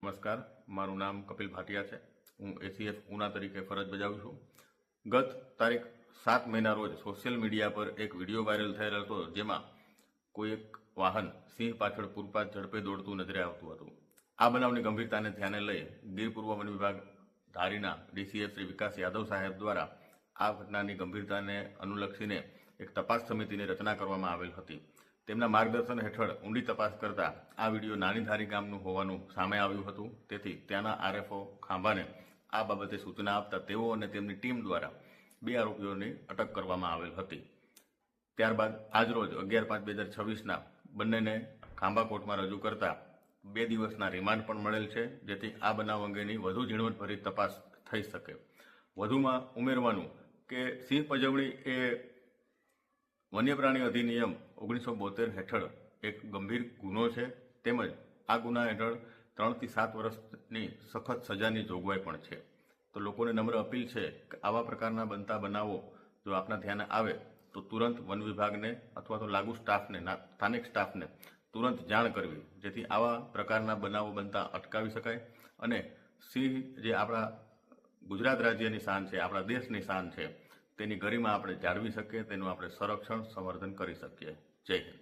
નમસ્કાર, મારું નામ કપિલ ભાટિયા છે। હું એસીએફ ઉના તરીકે ફરજ બજાવું છું। ગત તારીખ 7 મેના રોજ સોશિયલ મીડિયા પર એક વિડીયો વાયરલ થયેલ હતો, જેમાં કોઈ એક વાહન સિંહ પાછળ પૂરપાટ ઝડપે દોડતું નજરે આવતું હતું। આ બનાવની ગંભીરતાને ધ્યાને લઈ ગીર પૂર્વ વન વિભાગ ધારીના ડીસીએફ શ્રી વિકાસ યાદવ સાહેબ દ્વારા આ ઘટનાની ગંભીરતાને અનુલક્ષીને એક તપાસ સમિતિની રચના કરવામાં આવેલ હતી। તેમના માર્ગદર્શન હેઠળ ઊંડી તપાસ કરતા આ વિડીયો નાની ધારી ગામનું હોવાનું સામે આવ્યું હતું। તેથી ત્યાંના આરએફઓ ખાંભાને આ બાબતે સૂચના આપતા તેઓ અને તેમની ટીમ દ્વારા 2 આરોપીઓની અટક કરવામાં આવેલ હતી। ત્યારબાદ આજરોજ 11/5/2026ના બંનેને ખાંભા કોર્ટમાં રજૂ કરતા 2 દિવસના રિમાન્ડ પણ મળેલ છે, જેથી આ બનાવ અંગેની વધુ ઝીણવટભરી તપાસ થઈ શકે। વધુમાં ઉમેરવાનું કે સિંહ પજવણી એ વન્ય પ્રાણી અધિનિયમ 1972 હેઠળ એક ગંભીર ગુનો છે, તેમજ આ ગુના હેઠળ 3 થી 7 વર્ષની સખત સજાની જોગવાઈ પણ છે। તો લોકોને નમ્ર અપીલ છે કે આવા પ્રકારના બનતા બનાવો જો આપના ધ્યાને આવે તો તુરંત વન વિભાગને અથવા તો લાગુ સ્ટાફને, સ્થાનિક સ્ટાફને તુરંત જાણ કરવી, જેથી આવા પ્રકારના બનાવો બનતા અટકાવી શકાય અને સિંહ જે આપણા ગુજરાત રાજ્યની શાન છે, આપણા દેશની શાન છે, તેની ગરિમા આપણે જાળવી શકીએ, તેનું આપણે સંરક્ષણ સંવર્ધન કરી શકીએ। જય હિન્દ।